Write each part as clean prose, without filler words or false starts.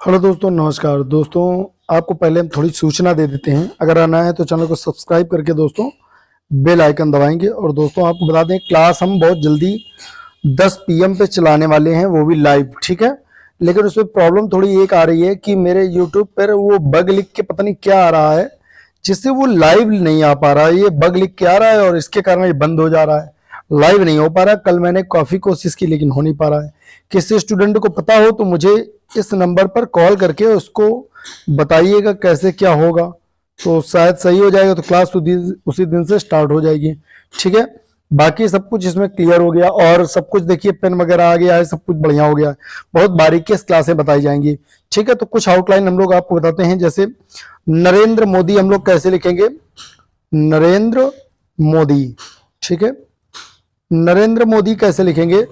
Hello दोस्तों, नमस्कार दोस्तों। आपको पहले हम थोड़ी सूचना दे देते हैं। अगर आना है तो चैनल को सब्सक्राइब करके दोस्तों बेल आइकन दबाएंगे। और दोस्तों आपको बता दें, क्लास हम बहुत जल्दी 10 PM पे चलाने वाले हैं, वो भी लाइव, ठीक है। लेकिन उसमें प्रॉब्लम थोड़ी एक आ रही है कि मेरे यूट्यूब पर वो बग लिख के पता नहीं क्या आ रहा है, जिससे वो लाइव नहीं आ पा रहा है। ये बग लिख के आ रहा है और इसके कारण ये बंद हो जा रहा है, लाइव नहीं हो पा रहा है। कल मैंने काफ़ी कोशिश की लेकिन हो नहीं पा रहा है। किसी स्टूडेंट को पता हो तो मुझे इस नंबर पर कॉल करके उसको बताइएगा कैसे क्या होगा, तो शायद सही हो जाएगा। तो क्लास उसी दिन से स्टार्ट हो जाएगी, ठीक है। बाकी सब कुछ इसमें क्लियर हो गया और सब कुछ देखिए, पेन वगैरह आ गया है, सब कुछ बढ़िया हो गया है। बहुत बारीकी से क्लासें बताई जाएंगी, ठीक है। तो कुछ आउटलाइन हम लोग आपको बताते हैं। जैसे नरेंद्र मोदी हम लोग कैसे लिखेंगे, नरेंद्र मोदी, ठीक है। नरेंद्र मोदी कैसे लिखेंगे,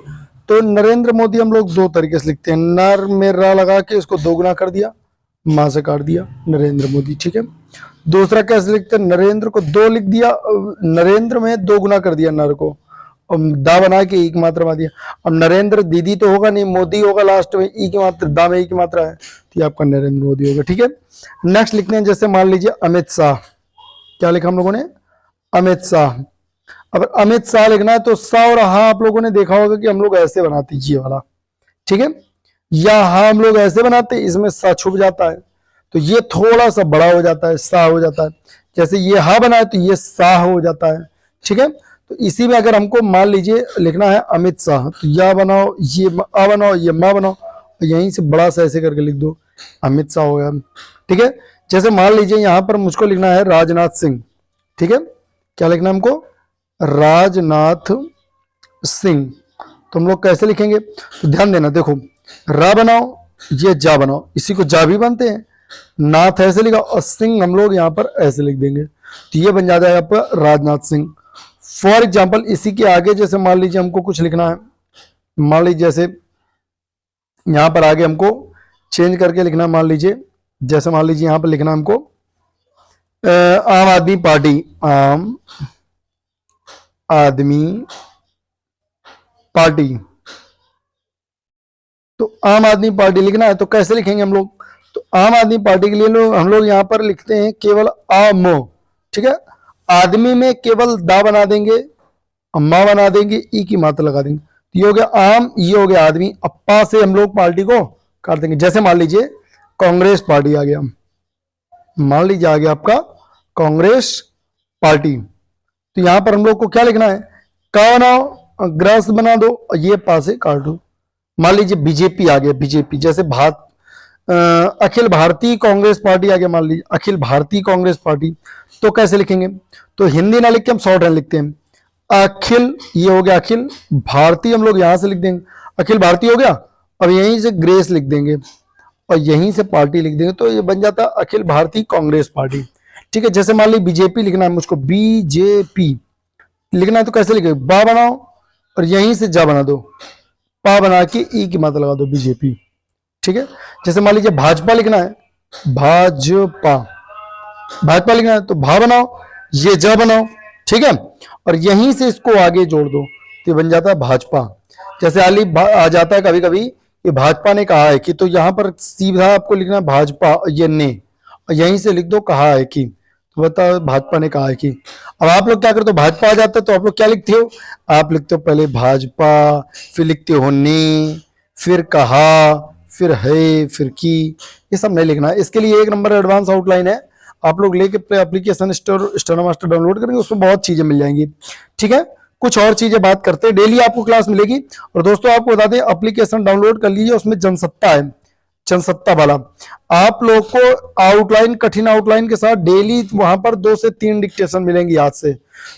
तो नरेंद्र मोदी हम लोग दो तरीके से लिखते हैं। नर में रा लगा के उसको दोगुना कर दिया, मां से काट दिया, नरेंद्र मोदी, ठीक है। दूसरा कैसे लिखते हैं, नरेंद्र को दो लिख दिया, नरेंद्र में दो गुना कर दिया नर को, और दा बना के ई की मात्रा बना दिया। अब नरेंद्र दीदी तो होगा नहीं, मोदी होगा लास्ट में, ई की मात्रा, दा में ई की मात्रा है, तो ये आपका नरेंद्र मोदी होगा, ठीक है। नेक्स्ट लिखते हैं, जैसे मान लीजिए अमित शाह। क्या लिखा हम लोगों ने, अमित शाह। अगर अमित शाह लिखना है तो सा और हा आप लोगों ने देखा होगा कि हम लोग ऐसे बनाते, ये वाला, ठीक है। या हा हम लोग ऐसे बनाते, इसमें सा छुप जाता है, तो ये थोड़ा सा बड़ा हो जाता है, सा हो जाता है। जैसे ये हा बना है तो ये सा हो जाता है, ठीक है। तो इसी में अगर हमको मान लीजिए लिखना है अमित शाह, तो या बनाओ, ये आ बनाओ, ये मा बनाओ, यहीं से बड़ा सा ऐसे करके लिख दो, अमित शाह हो गया, ठीक है। जैसे मान लीजिए यहां पर मुझको लिखना है राजनाथ सिंह, ठीक है। क्या लिखना है हमको, राजनाथ सिंह। तो हम लोग कैसे लिखेंगे, तो ध्यान देना, देखो रा बनाओ, ये जा बनाओ, इसी को जा भी बनते हैं। नाथ ऐसे लिखा और सिंह हम लोग यहां पर ऐसे लिख देंगे, तो ये बन जाता है आपका राजनाथ सिंह। फॉर एग्जाम्पल इसी के आगे जैसे मान लीजिए हमको कुछ लिखना है, मान लीजिए जैसे यहां पर आगे हमको चेंज करके लिखना है। मान लीजिए जैसे मान लीजिए यहां पर लिखना है हमको आम आदमी पार्टी, आम आदमी पार्टी। तो आम आदमी पार्टी लिखना है तो कैसे लिखेंगे हम लोग, तो आम आदमी पार्टी के लिए हम लोग यहां पर लिखते हैं केवल आम, ठीक है। आदमी में केवल दा बना देंगे, अम्मा बना देंगे, ई की मात्रा लगा देंगे, तो ये हो गया आम, ये हो गया आदमी। अप्पा से हम लोग पार्टी को काट देंगे। जैसे मान लीजिए कांग्रेस पार्टी आ गया, मान लीजिए आ गया आपका कांग्रेस पार्टी, तो यहां पर हम लोग को क्या लिखना है, का बनाओ, ग्रास बना दो, ये पा से काट दो। मान लीजिए बीजेपी आ गया, बीजेपी जैसे अखिल भारतीय कांग्रेस पार्टी आ गया, मान लीजिए अखिल भारतीय कांग्रेस पार्टी, तो कैसे लिखेंगे, तो हिंदी ना लिख के हम शॉर्ट हैंड लिखते हैं, अखिल, ये हो गया अखिल भारतीय, हम लोग यहां से लिख देंगे, अखिल भारतीय हो गया। अब यहीं से ग्रेस लिख देंगे और यहीं से पार्टी लिख देंगे, तो ये बन जाता है अखिल भारतीय कांग्रेस पार्टी, ठीक है। जैसे मान लीजिए बीजेपी लिखना है मुझको, बीजेपी लिखना है तो कैसे लिखे, बा बनाओ और यहीं से जा बना दो, पा बना के ई की मात्रा लगा दो, बीजेपी, ठीक है। जैसे मान लीजिए भाजपा लिखना है, भाजपा, भाजपा लिखना है तो भा बनाओ, ये जा बनाओ, ठीक है। और यहीं से इसको आगे जोड़ दो तो बन जाता है भाजपा। जैसे आ जाता है कभी कभी कि भाजपा ने कहा है कि, तो यहां पर सीधा आपको लिखना है भाजपा, ये ने, और यहीं से लिख दो कहा है कि, तो बताओ भाजपा ने कहा है कि। अब आप लोग क्या करते हो, भाजपा आ जाता है तो आप लोग क्या लिखते हो, आप लिखते हो पहले भाजपा, फिर लिखते हो ने, फिर कहा, फिर है, फिर की। ये सब नहीं लिखना है। इसके लिए एक नंबर एडवांस आउटलाइन है, आप लोग लेके एप्लीकेशन स्टोर मास्टर डाउनलोड करेंगे, उसमें बहुत चीजें मिल जाएंगी, ठीक है। कुछ और चीजें बात करते हैं, डेली आपको क्लास मिलेगी। और दोस्तों आपको बता दें, एप्लीकेशन डाउनलोड कर लीजिए, उसमें जनसत्ता है, जनसत्ता वाला। आप लोग को आउटलाइन, कठिन आउटलाइन के साथ डेली वहां पर 2 से 3 डिक्टेशन मिलेंगी आज से,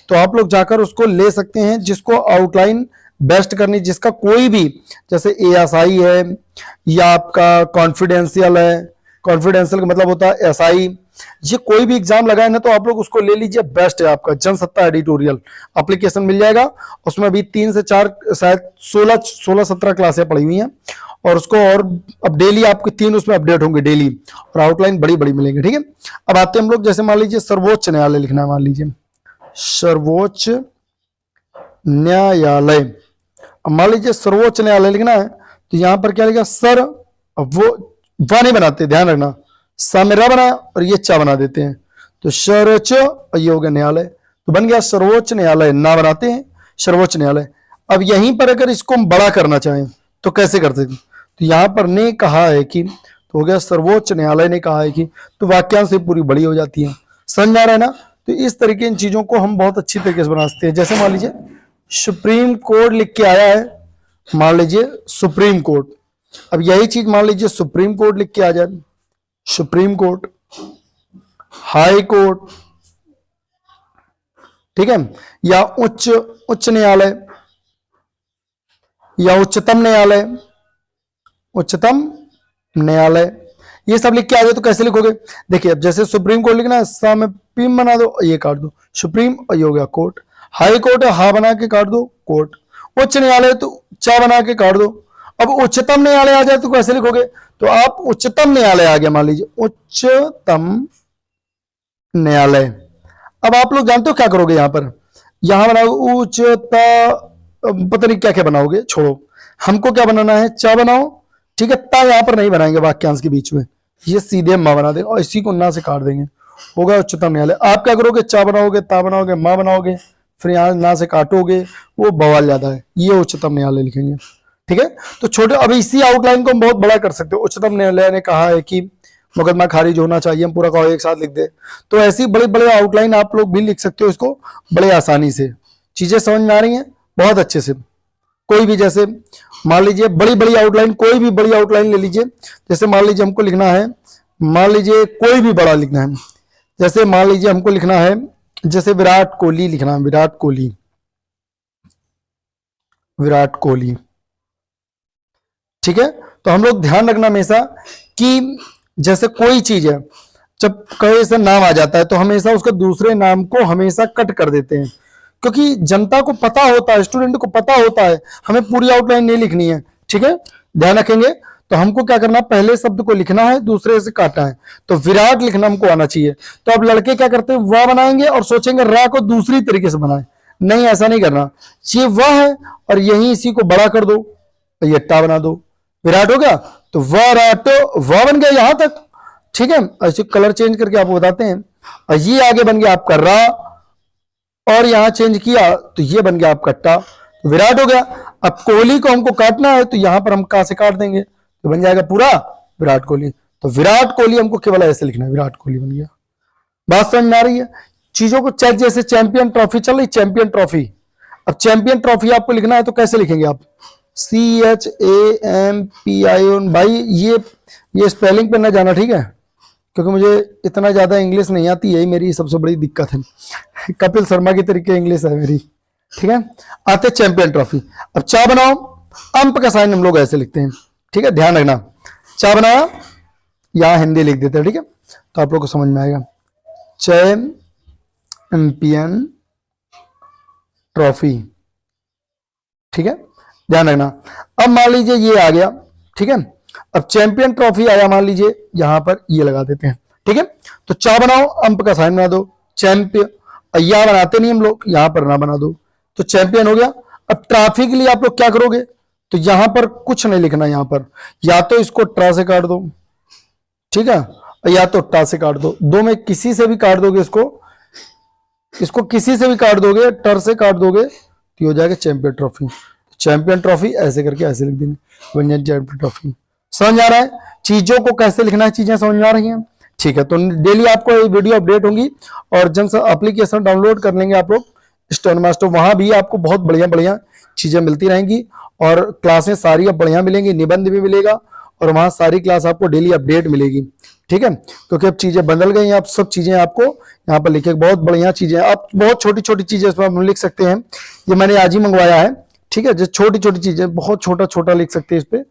तो आप लोग जाकर उसको ले सकते हैं। जिसको आउटलाइन बेस्ट करनी, जिसका कोई भी, जैसे एएसआई है या आपका कॉन्फिडेंशियल है, कॉन्फिडेंशियल का मतलब होता है एसआई, ये कोई भी एग्जाम लगाए ना तो आप लोग उसको ले लीजिए, बेस्ट है आपका। जनसत्ता एडिटोरियल एप्लीकेशन मिल जाएगा, उसमें अभी 3 से 4 शायद 16-17 क्लासें पड़ी हुई हैं, और उसको और अब डेली आपके 3 उसमें अपडेट होंगे डेली, और आउटलाइन बड़ी बड़ी मिलेंगे, ठीक है। अब आते हैं हम लोग, जैसे मान लीजिए सर्वोच्च न्यायालय लिखना है, मान लीजिए सर्वोच्च न्यायालय। अब मान लीजिए सर्वोच्च न्यायालय लिखना है तो यहां पर क्या लिखा, सर, अब वो वा नहीं बनाते, ध्यान रखना। सा में रा बनाया और ये चा बना देते हैं, तो सर्वोच्च, और ये हो गया न्यायालय, तो बन गया सर्वोच्च न्यायालय। ना बनाते हैं, सर्वोच्च न्यायालय। अब यहीं पर अगर इसको हम बड़ा करना चाहें तो कैसे कर सकते? तो यहां पर ने कहा है कि, तो हो गया सर्वोच्च न्यायालय ने कहा है कि, तो वाक्यांश से पूरी बड़ी हो जाती है। समझ आ रहा है ना? तो इस तरीके इन चीजों को हम बहुत अच्छी तरीके से बना सकते हैं। जैसे मान लीजिए सुप्रीम कोर्ट लिख के आया है, मान लीजिए सुप्रीम कोर्ट। अब यही चीज मान लीजिए सुप्रीम कोर्ट लिख के आ जाए, सुप्रीम कोर्ट, हाई कोर्ट, ठीक है, या उच्च न्यायालय, या उच्चतम न्यायालय, उच्चतम न्यायालय, ये सब लिख के आ जाए तो कैसे लिखोगे? देखिए अब जैसे सुप्रीम कोर्ट लिखना है, सा में पीम बना दो, ये काट दो, सुप्रीम, और ये हो गया कोर्ट। हाई कोर्ट है, हा बना के काट दो, कोर्ट। उच्च न्यायालय तो चा बना के काट दो। अब उच्चतम न्यायालय आ जाए तो कैसे लिखोगे? तो आप उच्चतम न्यायालय आ गया, मान लीजिए उच्चतम न्यायालय। अब आप लोग जानते हो क्या करोगे? यहां पर यहां बनाओगे उच्चता, पता नहीं क्या क्या बनाओगे, छोड़ो, हमको क्या बनाना है, चा बनाओ, ठीक है। ता यहां पर नहीं बनाएंगे वाक्यांश के बीच में, ये सीधे मां बना देंगे और इसी को ना से काट देंगे, होगा उच्चतम न्यायालय। आप क्या करोगे? चा बनाओगे, ता बनाओगे, मां बनाओगे, फिर यहां ना से काटोगे, वो बवाल ज्यादा है, ये उच्चतम न्यायालय लिखेंगे, ठीक है। तो छोटे, अब इसी आउटलाइन को हम बहुत बड़ा कर सकते हो। उच्चतम न्यायालय ने कहा है कि मुकदमा खारिज होना चाहिए, हम पूरा का एक साथ लिख दे। तो ऐसी बड़े बड़े आउटलाइन आप लोग भी लिख सकते हो इसको बड़े आसानी से। चीजें समझ में आ रही हैं? बहुत अच्छे से। कोई भी, जैसे मान लीजिए बड़ी बड़ी आउटलाइन, कोई भी बड़ी आउटलाइन ले लीजिए। जैसे मान लीजिए हमको लिखना है, मान लीजिए कोई भी बड़ा लिखना है, जैसे मान लीजिए हमको लिखना है, जैसे विराट कोहली लिखना है, विराट कोहली, विराट कोहली, ठीक है। तो हम लोग ध्यान रखना हमेशा कि जैसे कोई चीज है, जब कहीं से नाम आ जाता है तो हमेशा उसका दूसरे नाम को हमेशा कट कर देते हैं, क्योंकि जनता को पता होता है, स्टूडेंट को पता होता है हमें पूरी आउटलाइन नहीं लिखनी है, ठीक है, ध्यान रखेंगे। तो हमको क्या करना, पहले शब्द को लिखना है, दूसरे से काटना है। तो विराट लिखना हमको आना चाहिए। तो अब लड़के क्या करते हैं, वाह बनाएंगे और सोचेंगे रा को दूसरी तरीके से बनाए। नहीं, ऐसा नहीं करना, ये वाह है और यही इसी को बड़ा कर दो, ये टा बना दो, विराट हो गया। तो वराटो, वाह बन गया यहां तक, ठीक है। ऐसे कलर चेंज करके आपको बताते हैं। और ये आगे बन गया आपका रा, और यहां चेंज किया तो ये बन गया आपका टा, विराट हो गया। अब कोहली को हमको काटना है तो यहां पर हम का से काट देंगे, तो बन जाएगा पूरा विराट कोहली। तो विराट कोहली हमको केवल ऐसे लिखना है, विराट कोहली बन गया। बात समझ में आ रही है? चीजों को चेक, जैसे चैंपियन ट्रॉफी चल रही, चैंपियन ट्रॉफी। अब चैंपियन ट्रॉफी आपको लिखना है तो कैसे लिखेंगे आप? CHAMPION। भाई ये स्पेलिंग पे ना जाना, ठीक है, क्योंकि मुझे इतना ज्यादा इंग्लिश नहीं आती, यही मेरी सबसे बड़ी दिक्कत है। कपिल शर्मा की तरीके इंग्लिश है मेरी, ठीक है। आते चैंपियन ट्रॉफी। अब चा बनाओ, अंप का साइन हम लोग ऐसे लिखते हैं, ठीक है, ध्यान रखना। चा बनाया, यहां हिंदी लिख देते हैं, ठीक है, तो आप लोग को समझ में आएगा। चैंपियन ट्रॉफी, ठीक है, ध्यान रखना। अब मान लीजिए ये आ गया, ठीक है। अब चैंपियन ट्रॉफी आया, मान लीजिए यहां पर ये लगा देते हैं, ठीक है। तो चा बनाओ, अंप का साइन बना दो, चैंपियन, या बनाते नहीं हम लोग, यहां पर ना बना दो, तो चैंपियन हो गया। अब ट्रॉफी के लिए आप लोग क्या करोगे? तो यहां पर कुछ नहीं लिखना, यहां पर या तो इसको ट्रा से काट दो, ठीक है, या तो टा से काट दो, दो में किसी से भी काट दोगे, इसको किसी से भी काट दोगे, टर से काट दोगे तो हो जाएगा चैंपियन ट्रॉफी। चैंपियन ट्रॉफी ऐसे करके ऐसे लिख देंगे, चैंपियन ट्रॉफी। समझ आ रहा है चीजों को कैसे लिखना है? चीजें समझ में आ रही हैं? ठीक है, तो डेली आपको ये वीडियो अपडेट होंगी और जब एप्लीकेशन डाउनलोड कर लेंगे आप लोग स्टोन मास्टर, वहां भी आपको बहुत बढ़िया बढ़िया चीजें मिलती रहेंगी और क्लासें सारी अब बढ़िया मिलेंगी, निबंध भी मिलेगा और वहां सारी क्लास आपको डेली अपडेट मिलेगी, ठीक है। क्योंकि अब चीजें बदल गई हैं, अब सब चीजें आपको यहाँ पर लिखे, बहुत बढ़िया चीजें, आप बहुत छोटी छोटी चीजें इसमें हम लिख सकते हैं। ये मैंने आज ही मंगवाया है, ठीक है, जो छोटी छोटी चीजें बहुत छोटा छोटा लिख सकते हैं इस पे।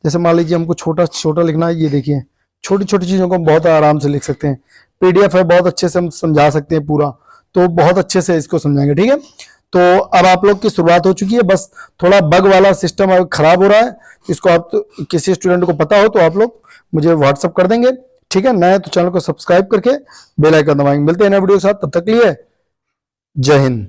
जैसे मान लीजिए हमको छोटा छोटा लिखना है, ये देखिए छोटी छोटी चीजों को हम बहुत आराम से लिख सकते हैं। PDF है, बहुत अच्छे से हम समझा सकते हैं पूरा, तो बहुत अच्छे से इसको समझाएंगे, ठीक है। तो अब आप लोग की शुरुआत हो चुकी है, बस थोड़ा बग वाला सिस्टम खराब हो रहा है, इसको आप तो किसी स्टूडेंट को पता हो तो आप लोग मुझे व्हाट्सअप कर देंगे, ठीक है। नया तो चैनल को सब्सक्राइब करके बेल आइकन दबाएंगे। मिलते हैं नए वीडियो के साथ, तब तक के लिए जय हिंद।